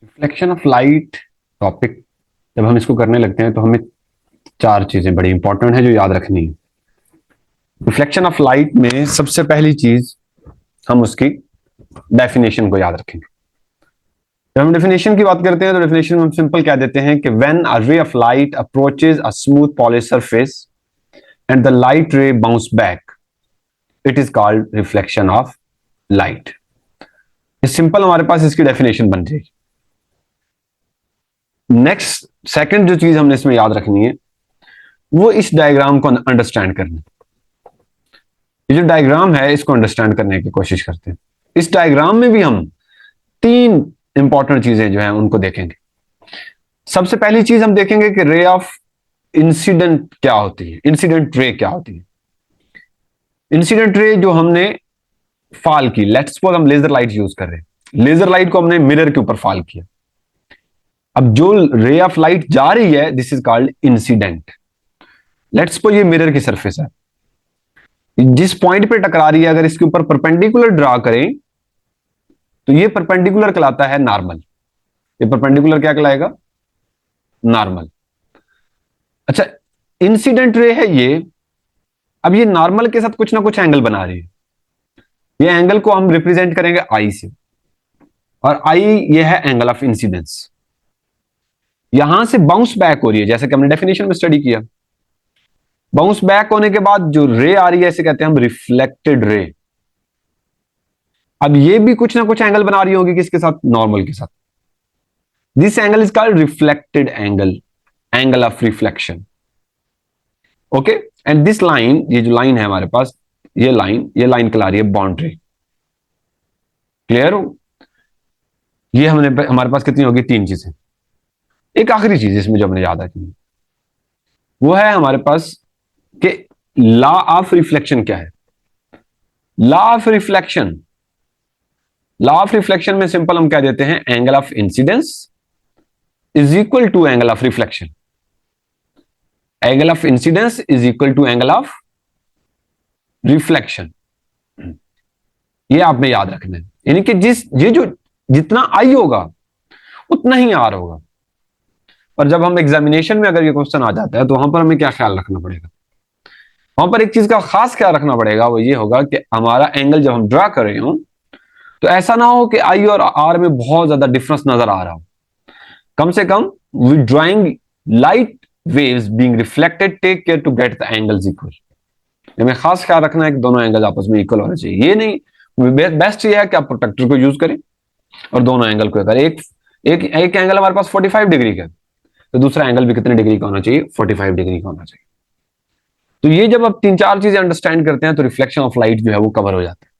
Reflection of light topic जब हम इसको करने लगते हैं तो हमें चार चीजें बड़ी इंपॉर्टेंट है जो याद रखनी है। रिफ्लेक्शन ऑफ लाइट में सबसे पहली चीज हम उसकी डेफिनेशन को याद रखेंगे। जब हम डेफिनेशन की बात करते हैं तो डेफिनेशन में हम सिंपल कह देते हैं कि when a ray of light approaches a smooth polish surface and the light रे bounce back it is called reflection of light. Simple हमारे पास इसकी डेफिनेशन बन जाएगी। नेक्स्ट सेकंड जो चीज हमने इसमें याद रखनी है वो इस डायग्राम को अंडरस्टैंड करना। ये जो डायग्राम है इसको अंडरस्टैंड करने की कोशिश करते हैं। इस डायग्राम में भी हम तीन इंपॉर्टेंट चीजें जो हैं उनको देखेंगे। सबसे पहली चीज हम देखेंगे कि रे ऑफ इंसिडेंट क्या होती है, इंसिडेंट रे क्या होती है। इंसिडेंट रे जो हमने फॉल की, लेट्स सपोज हम लेजर लाइट यूज कर रहे हैं, लेजर लाइट को हमने मिरर के ऊपर फॉल किया। अब जो रे ऑफ लाइट जा रही है this is called incident. Let's suppose ये मिरर की सरफेस है, जिस पॉइंट पे टकरा रही है अगर इसके ऊपर परपेंडिकुलर ड्रा करें तो ये परपेंडिकुलर कहलाता है नॉर्मल। ये परपेंडिकुलर क्या कहलाएगा? नॉर्मल। अच्छा, इंसिडेंट रे है ये। अब ये नॉर्मल के साथ कुछ ना कुछ एंगल बना रही है। ये एंगल को हम रिप्रेजेंट करेंगे आई से, और आई ये है एंगल ऑफ इंसिडेंस। यहां से बाउंस बैक हो रही है, जैसे कि हमने डेफिनेशन में स्टडी किया। बाउंस बैक होने के बाद जो रे आ रही है इसे कहते हैं हम रिफ्लेक्टेड रे। अब ये भी कुछ ना कुछ एंगल बना रही होगी, किसके साथ? नॉर्मल के साथ। This angle is called reflected angle, angle of reflection. Okay, and this line, ये जो लाइन है हमारे पास, ये लाइन कहला रही है बाउंड्री। क्लियर हो? ये हमारे पास कितनी होगी? तीन चीजें। एक आखिरी चीज इसमें जो हमने याद रखनी है वो है हमारे पास कि लॉ ऑफ रिफ्लेक्शन क्या है। Law of reflection, law of reflection में सिंपल हम कह देते हैं angle of incidence is equal to angle of reflection. Angle of incidence is equal to angle of reflection. ये आपने याद रखना है, यानी कि जितना आई होगा उतना ही आर होगा। पर जब हम एग्जामिनेशन में अगर ये क्वेश्चन आ जाता है तो वहां पर हमें क्या ख्याल रखना पड़ेगा? वहां पर एक चीज का खास ख्याल रखना पड़ेगा, वो ये होगा कि हमारा एंगल जब हम ड्रा कर रहे हो तो ऐसा ना हो कि आई और आर में बहुत ज्यादा डिफरेंस नजर आ रहा हो। कम से कम we drawing light waves being reflected, take care to get the angles equal. हमें खास ख्याल रखना है कि दोनों एंगल आपस में इक्वल होने चाहिए। ये नहीं, बेस्ट ये है कि आप प्रोटेक्टर को यूज करें और दोनों एंगल को करें। एक एंगल हमारे पास 45 डिग्री का, तो दूसरा एंगल भी कितने डिग्री का होना चाहिए? 45 डिग्री का होना चाहिए। तो ये जब आप तीन चार चीजें अंडरस्टैंड करते हैं तो रिफ्लेक्शन ऑफ लाइट जो है वो कवर हो जाता है।